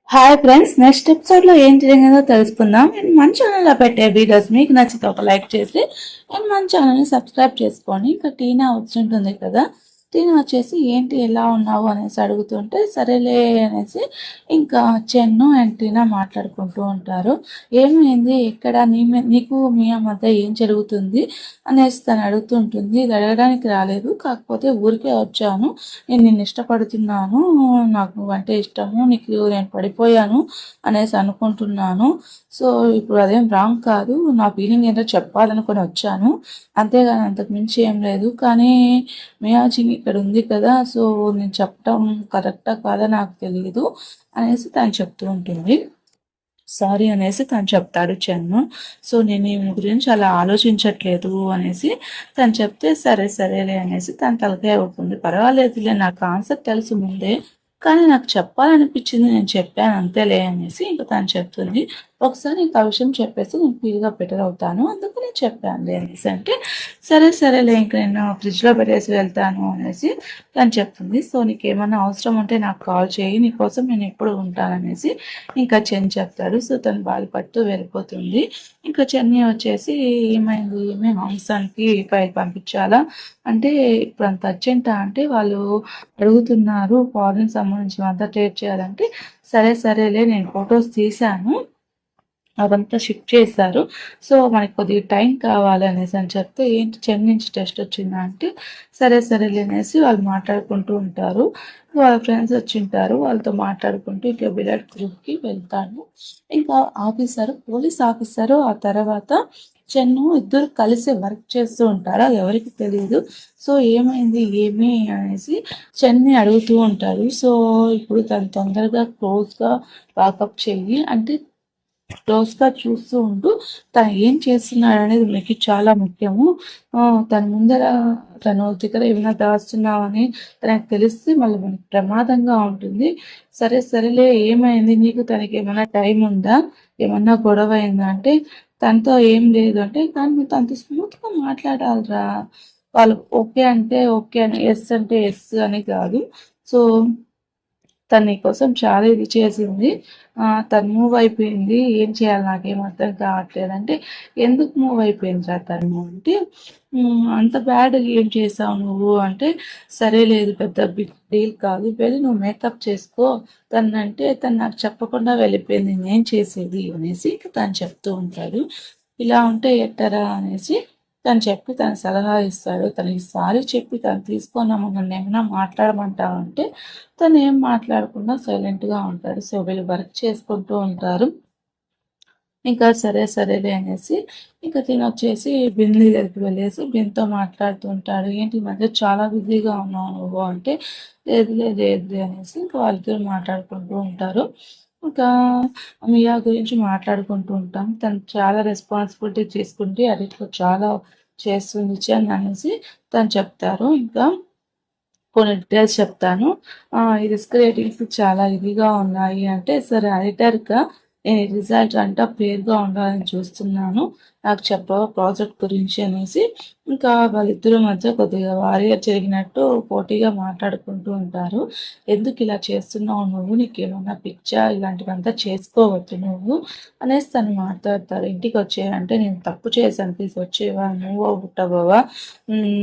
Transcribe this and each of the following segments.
Hi friends, next episode లో ఏం జరిగిందో తెలుసుకుందాం. నేను మన ఛానల్లో పెట్టే వీడియోస్ మీకు నచ్చితే ఒక లైక్ చేసి నేను మన ఛానల్ని సబ్స్క్రైబ్ చేసుకోండి. ఇంకా టీనా వచ్చింటుంది కదా, టీనా వచ్చేసి ఏంటి ఎలా ఉన్నావు అనేసి అడుగుతుంటే సరేలే అనేసి ఇంకా చెన్ను అండ్ టీనా మాట్లాడుకుంటూ ఉంటారు. ఏమైంది, ఎక్కడ నీకు మీ మధ్య ఏం జరుగుతుంది అనేసి తను అడుగుతుంటుంది. ఇది అడగడానికి రాలేదు, కాకపోతే ఊరికే వచ్చాను. నేను నిన్ను ఇష్టపడుతున్నాను, నాకు నువ్వంటే ఇష్టము, నీకు నేను పడిపోయాను అనేసి అనుకుంటున్నాను. సో ఇప్పుడు అదేం రాంగ్ కాదు, నా ఫీలింగ్ ఏంటో చెప్పాలనుకొని వచ్చాను, అంతేగాని అంతకు మించి ఏం లేదు. కానీ మియాజింగ్ ఇక్కడ ఉంది కదా, సో నేను చెప్పడం కరెక్టా కాదా నాకు తెలియదు అనేసి తను చెప్తూ ఉంటుంది. సారీ అనేసి తను చెప్తాడు చెన్ను. సో నేను ఈమె గురించి అలా ఆలోచించట్లేదు అనేసి తను చెప్తే సరే సరేలే అనేసి తన తలకాయ అవుతుంది. పర్వాలేదులే, నాకు కాన్సెప్ట్ తెలుసు ముందే, కానీ నాకు చెప్పాలనిపించింది, నేను చెప్పాను అంతేలే అనేసి ఇంకా తను చెప్తుంది. ఒకసారి ఇంకా ఆ విషయం చెప్పేసి నేను ఫీల్గా బెటర్ అవుతాను, అందుకు నేను చెప్పానులే అనేసి అంటే సరే సరేలే ఇంక నేను ఫ్రిడ్జ్లో పెట్టేసి వెళ్తాను అనేసి తను చెప్తుంది. సో నీకేమన్నా అవసరం ఉంటే నాకు కాల్ చేయి, నీకోసం నేను ఎప్పుడు ఉంటాననేసి ఇంకా చెన్ని చెప్తాడు. సో తను బాధపడుతూ వెళ్ళిపోతుంది. ఇంకా చెన్ని వచ్చేసి ఏమైంది, ఏమే హంసానికి ఫైల్ పంపించాలా అంటే ఇప్పుడు అంత అర్జెంటా అంటే వాళ్ళు అడుగుతున్నారు ఫారెన్ సంబంధించి అంతా ట్రేడ్ చేయాలంటే సరే సరేలే నేను ఫొటోస్ తీశాను, అదంతా షిఫ్ట్ చేశారు, సో మనకి కొద్దిగా టైం కావాలి అనేసి అని చెప్తే ఏంటి చెన్నై నుంచి టెస్ట్ వచ్చిందా అంటే సరే సరేలే అనేసి వాళ్ళు మాట్లాడుకుంటూ ఉంటారు. వాళ్ళ ఫ్రెండ్స్ వచ్చి ఉంటారు, వాళ్ళతో మాట్లాడుకుంటూ ఇంకా విరాట్ గ్రూప్కి వెళ్తాను. ఇంకా పోలీస్ ఆఫీసరు ఆ తర్వాత చెన్ను ఇద్దరు కలిసి వర్క్ చేస్తూ ఉంటారు, అది ఎవరికి తెలియదు. సో ఏమైంది ఏమి అనేసి చెన్ని అడుగుతూ ఉంటారు. సో ఇప్పుడు తను తొందరగా క్లోజ్గా వాకప్ చెయ్యి అంటే క్లోజ్గా చూస్తూ ఉంటూ తను ఏం చేస్తున్నాడు అనేది మనకి చాలా ముఖ్యము. తన ముందర తను దగ్గర ఏమైనా దాస్తున్నామని తనకు తెలిస్తే మళ్ళీ మనకి ప్రమాదంగా ఉంటుంది. సరే సరేలే ఏమైంది, నీకు తనకి ఏమైనా టైం ఉందా, ఏమన్నా గొడవ అయిందా అంటే తనతో ఏం లేదు అంటే, కానీ నువ్వు తనతో స్మూత్గా మాట్లాడాలిరా, వాళ్ళు ఓకే అంటే ఓకే అని, ఎస్ అంటే ఎస్ అని కాదు. సో తను నీకోసం చాలా ఇది చేసింది, తను మూవ్ అయిపోయింది, ఏం చేయాలి నాకేం అర్థం కావట్లేదు అంటే ఎందుకు మూవ్ అయిపోయిందిరా తను అంటే అంత బ్యాడ్ ఏం చేసావు నువ్వు అంటే సరే లేదు పెద్ద బిగ్ డీల్ కాదు, వెళ్ళి నువ్వు మేకప్ చేసుకో, తనంటే తను నాకు చెప్పకుండా వెళ్ళిపోయింది, నేను చేసేది అనేసి తను చెప్తూ ఉంటాడు. ఇలా ఉంటే ఎట్టరా అనేసి తను చెప్పి తను సలహా ఇస్తాడు. తనకి సారీ చెప్పి తను తీసుకున్నాము నన్ను ఏమైనా మాట్లాడమంటావు అంటే తను ఏం మాట్లాడకుండా సైలెంట్గా ఉంటాడు. సో వీళ్ళు వర్క్ చేసుకుంటూ ఉంటారు. ఇంకా సరే సరేలే అనేసి ఇంకా తిని వచ్చేసి బిన్ దగ్గరికి వెళ్ళేసి బిన్తో మాట్లాడుతూ ఉంటాడు. ఏంటి ఈ మధ్య చాలా బిజీగా ఉన్నావు నువ్వు అంటే లేదులే లేదు అనేసి ఇంకా వాళ్ళిద్దరు మాట్లాడుకుంటూ ఉంటారు. ఇంకా మియా గురించి మాట్లాడుకుంటూ ఉంటాం. తను చాలా రెస్పాన్సిబిలిటీ తీసుకుంటే అన్నిట్లో చాలా చేస్తుంది అని అనేసి తను చెప్తారు. ఇంకా కొన్ని డీటెయిల్స్ చెప్తాను, ఈ రిస్క్ రేటింగ్స్ చాలా ఇదిగా ఉన్నాయి అంటే సరే ఎడిటర్గా నేను రిజల్ట్ అంటా పేరుగా ఉండాలని చూస్తున్నాను, నాకు చెప్పవా ప్రాజెక్ట్ గురించి అనేసి ఇంకా వాళ్ళిద్దరి మధ్య కొద్దిగా వారియర్ జరిగినట్టు పోటీగా మాట్లాడుకుంటూ ఉంటారు. ఎందుకు ఇలా చేస్తున్నావు నువ్వు, నీకు ఏమన్నా పిచ్చా, ఇలాంటివంతా చేసుకోవద్దు నువ్వు అనేసి తను మాట్లాడతారు. ఇంటికి వచ్చేయంటే నేను తప్పు చేశాను ప్లీజ్ వచ్చేవా, నువ్వు పుట్టవా,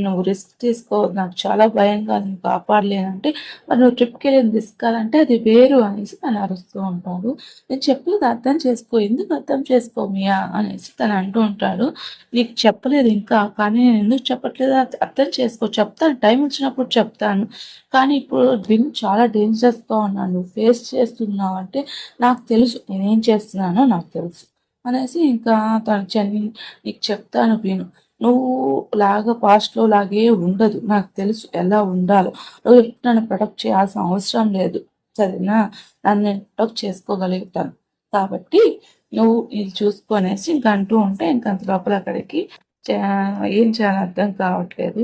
నువ్వు రిస్క్ తీసుకోవద్దు, నాకు చాలా భయంగా నేను కాపాడలేనంటే మరి నువ్వు ట్రిప్కి వెళ్ళింది రిస్క్ కాదంటే అది వేరు అనేసి తను అరుస్తూ ఉంటాడు. నేను చెప్పేది అర్థం చేసుకో, ఎందుకు అర్థం చేసుకోమియా అనేసి తను అంటూ ఉంటాడు. నీకు చెప్పలేదు ఇంకా, కానీ నేను ఎందుకు చెప్పట్లేదు అర్థం చేసుకో, చెప్తాను టైం వచ్చినప్పుడు చెప్తాను, కానీ ఇప్పుడు విన్ చాలా డేంజరస్గా ఉన్నాను, నువ్వు ఫేస్ చేస్తున్నావు అంటే నాకు తెలుసు, నేనేం చేస్తున్నానో నాకు తెలుసు అనేసి ఇంకా తను నీకు చెప్తాను విను, నువ్వు లాగా పాస్ట్లో లాగే ఉండదు, నాకు తెలుసు ఎలా ఉండాలో, నువ్వు నన్ను ప్రొటెక్ట్ చేయాల్సిన అవసరం లేదు సరేనా, నన్ను నేను ప్రొటెక్ట్ చేసుకోగలుగుతాను, కాబట్టి నువ్వు ఇది చూసుకొనేసి ఇంక అంటూ ఉంటే ఇంకంత లోపల అక్కడికి ఏం చేయాలో అర్థం కావట్లేదు.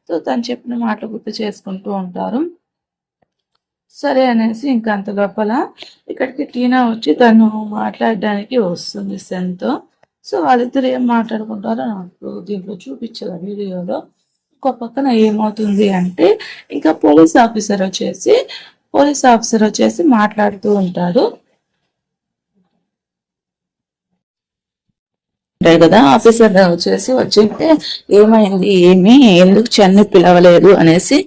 సో తను చెప్పిన మాటలు గుర్తు చేసుకుంటూ ఉంటారు. సరే అనేసి ఇంకంత లోపల ఇక్కడికి టీనా వచ్చి తను మాట్లాడడానికి వస్తుంది సెన్తో. సో వాళ్ళిద్దరు ఏం మాట్లాడుకుంటారో నాకు దీంట్లో చూపించారు వీడియోలో. ఇంకో పక్కన ఏమవుతుంది అంటే ఇంకా పోలీస్ ఆఫీసర్ వచ్చేసి మాట్లాడుతూ ఉంటాడు. ఉంటారు కదా ఆఫీసర్ వచ్చేసి వచ్చింటే ఏమైంది ఏమి ఎందుకు చెన్ని పిలవలేదు అనేసి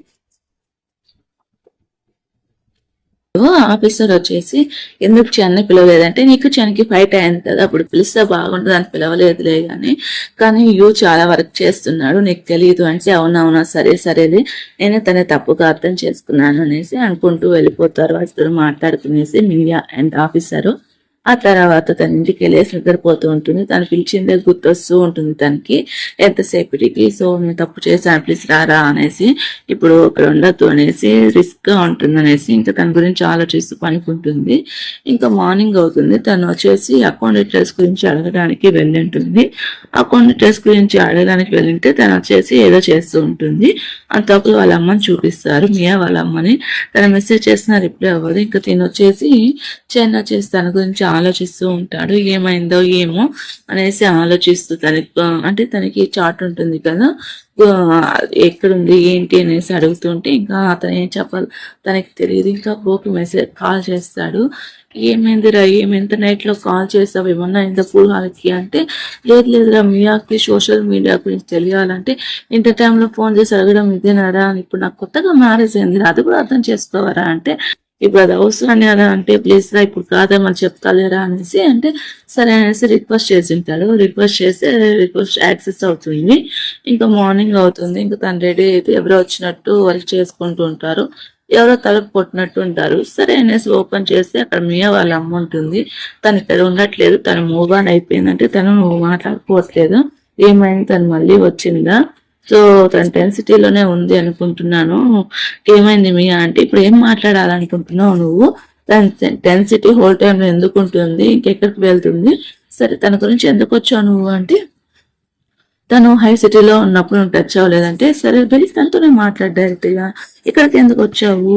ఆఫీసర్ వచ్చేసి ఎందుకు చెన్ని పిలవలేదంటే నీకు చెనికి ఫైట్ అయింది కదా అప్పుడు పిలిస్తే బాగుంటుంది అని పిలవలేదులే కానీ చాలా వర్క్ చేస్తున్నాడు నీకు తెలియదు అంటే అవునవునా సరే సరేలే నేను తన తప్పుగా అర్థం చేసుకున్నాను అనేసి అనుకుంటూ వెళ్ళిపోతారు వాళ్ళు మాట్లాడుకునేసి మీడియా అండ్ ఆఫీసరు ఆ తర్వాత తన ఇంటికి వెళ్ళేసి నిద్రపోతూ ఉంటుంది తను పిలిచిందే గుర్తొస్తూ ఉంటుంది తనకి ఎంతసేపటికి సో నేను తప్పు చేశాను ప్లీజ్ రారా అనేసి ఇప్పుడు అక్కడ ఉండద్దు అనేసి రిస్క్ గా ఉంటుంది అనేసి ఇంకా తన గురించి ఆలోచిస్తూ పనుకుంటుంది ఇంకా మార్నింగ్ అవుతుంది తను వచ్చేసి అకౌంట్ డీటెయిల్స్ గురించి అడగడానికి వెళ్ళి ఉంటుంది అకౌంట్ డీటెయిల్స్ గురించి అడగడానికి వెళ్ళింటే తను వచ్చేసి ఏదో చేస్తూ ఉంటుంది అంతప్పుడు వాళ్ళ అమ్మని చూపిస్తారు మియా వాళ్ళ అమ్మని తన మెసేజ్ చేసిన రిప్లై అవ్వదు ఇంకా తిని వచ్చేసి చెన్న వచ్చేసి తన గురించి ఆలోచిస్తూ ఉంటాడు ఏమైందో ఏమో అనేసి ఆలోచిస్తూ అంటే తనకి చార్ట్ ఉంటుంది కదా ఎక్కడుంది ఏంటి అనేసి అడుగుతుంటే ఇంకా అతను ఏం చెప్పాలి తనకి తెలియదు ఇంకా బ్రోకి మెసేజ్ కాల్ చేస్తాడు ఏమైందిరా ఏమెంత నైట్ లో కాల్ చేస్తావు ఏమన్నా ఇంత పూర్వాలకి అంటే లేదురా మియాకి సోషల్ మీడియా గురించి తెలియాలంటే ఇంత టైంలో ఫోన్ చేసి అడగడం ఇదేనారా ఇప్పుడు నాకు కొత్తగా మ్యారేజ్ అయింది అది కూడా అర్థం చేసుకోవరా అంటే ఇప్పుడు అది అవసరం కదా అంటే ప్లీజ్ రా ఇప్పుడు కాదేమని చెప్తాలేరా అనేసి అంటే సరే అనేసి రిక్వెస్ట్ చేసి ఉంటాడు రిక్వెస్ట్ చేస్తే రిక్వెస్ట్ యాక్సెస్ అవుతుంది ఇంకా మార్నింగ్ అవుతుంది ఇంకా తను రెడీ అయితే ఎవరో వచ్చినట్టు వర్క్ చేసుకుంటూ ఉంటారు ఎవరో తలుపు కొట్టినట్టు ఉంటారు సరే అనేసి ఓపెన్ చేస్తే అక్కడ మియా వాళ్ళ అమ్మ ఉంటుంది తను ఇక్కడ ఉండట్లేదు తను మూవ్ ఆన్ అయిపోయిందంటే తను మాట్లాడుకోవట్లేదు ఏమైంది తను మళ్ళీ వచ్చిందా సో తన డెన్సిటీలోనే ఉంది అనుకుంటున్నాను ఏమైంది మీ అంటే ఇప్పుడు ఏం మాట్లాడాలనుకుంటున్నావు నువ్వు తన డెన్సిటీ హోల్ టైంలో ఎందుకు ఉంటుంది ఇంకెక్కడికి వెళ్తుంది సరే తన గురించి ఎందుకు వచ్చావు నువ్వు అంటే తను హై సిటీలో ఉన్నప్పుడు నువ్వు టచ్ అవ్వలేదంటే సరే వెళ్ళి తనతోనే మాట్లాడు డైరెక్ట్గా ఇక్కడికి ఎందుకు వచ్చావు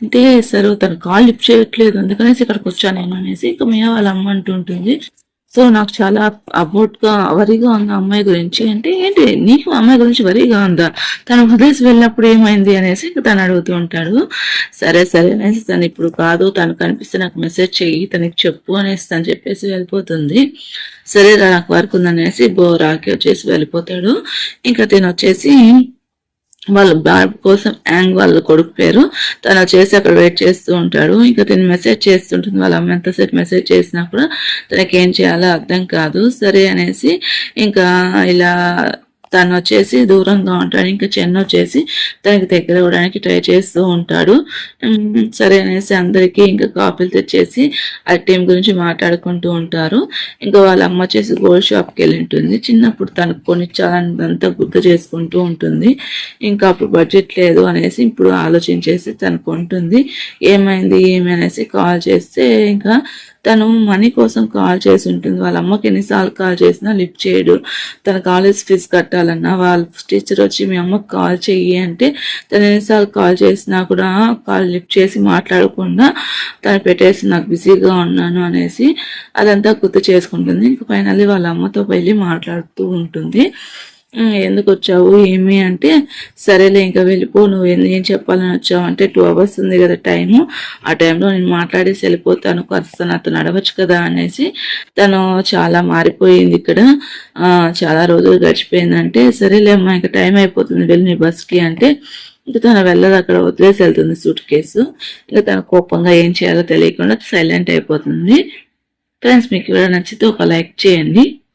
అంటే సరే తను కాల్ లిఫ్ట్ చేయట్లేదు అందుకనేసి ఇక్కడికి వచ్చాను నేను అనేసి ఇంకా మీ వాళ్ళ అమ్మ అంటుంటుంది సో నాకు చాలా అబౌట్ గా వరిగా ఉంది అమ్మాయి గురించి అంటే ఏంటి నీకు అమ్మాయి గురించి వరిగా ఉందా తను వదిలేసి వెళ్ళినప్పుడు ఏమైంది అనేసి తను అడుగుతూ ఉంటాడు సరే అనేసి తను ఇప్పుడు కాదు తను కనిపిస్తే నాకు మెసేజ్ చెయ్యి తనకి చెప్పు అనేసి తను చెప్పేసి వెళ్ళిపోతుంది సరే నాకు వర్క్ ఉందనేసి రాకి వచ్చేసి వెళ్ళిపోతాడు ఇంకా తను వచ్చేసి వాళ్ళ బాబు కోసం యాంగ్ వాళ్ళ కొడుకు పేరు తను వచ్చేసి అక్కడ వెయిట్ చేస్తూ ఉంటాడు ఇంకా తను మెసేజ్ చేస్తుంటుంది వాళ్ళ అమ్మ ఎంతసేపు మెసేజ్ చేసినా కూడా తనకి ఏం చేయాలో అర్థం కాదు సరే అనేసి ఇంకా ఇలా తను వచ్చేసి దూరంగా ఉంటాడు ఇంకా చెన్న వచ్చేసి తనకి దగ్గర అవ్వడానికి ట్రై చేస్తూ ఉంటాడు సరే అనేసి అందరికీ ఇంకా కాఫీలు తెచ్చేసి ఆ టీం గురించి మాట్లాడుకుంటూ ఉంటారు ఇంకా వాళ్ళ అమ్మ వచ్చేసి గోల్డ్ షాప్కి వెళ్ళి ఉంటుంది చిన్నప్పుడు తనకు కొనిచ్చాలంతా గుర్తు చేసుకుంటూ ఉంటుంది ఇంకా అప్పుడు బడ్జెట్ లేదు అనేసి ఇప్పుడు ఆలోచించేసి తనకు ఉంటుంది ఏమైంది ఏమి అనేసి కాల్ చేస్తే ఇంకా తను మనీ కోసం కాల్ చేసి ఉంటుంది వాళ్ళ అమ్మకి ఎన్నిసార్లు కాల్ చేసినా లిఫ్ట్ చేయడు తన కాలేజ్ ఫీజు కట్టాలన్నా వాళ్ళ టీచర్ వచ్చి మీ అమ్మకి కాల్ చెయ్యి అంటే తను ఎన్నిసార్లు కాల్ చేసినా కూడా కాల్ లిఫ్ట్ చేసి మాట్లాడకుండా తను పెట్టేసి నాకు బిజీగా ఉన్నాను అనేసి అదంతా గుర్తు చేసుకుంటుంది ఇంకా ఫైనల్లీ వాళ్ళ అమ్మతో వెళ్ళి మాట్లాడుతూ ఉంటుంది ఎందుకు వచ్చావు ఏమి అంటే సరేలే ఇంకా వెళ్ళిపో నువ్వు ఏం చెప్పాలని వచ్చావు అంటే 2 hours ఉంది కదా టైము ఆ టైంలో నేను మాట్లాడేసి వెళ్ళిపోతాను కాస్త నాతో నడవచ్చు కదా అనేసి తను చాలా మారిపోయింది ఇక్కడ చాలా రోజులు గడిచిపోయిందంటే సరేలే అమ్మా ఇంకా టైం అయిపోతుంది వెళ్ళి నీ బస్కి అంటే ఇంకా తను వెళ్ళదు అక్కడ వదిలేసి వెళ్తుంది సూట్ కేసు ఇంకా తన కోపంగా ఏం చేయాలో తెలియకుండా సైలెంట్ అయిపోతుంది ఫ్రెండ్స్ మీకు కూడా నచ్చితే ఒక లైక్ చేయండి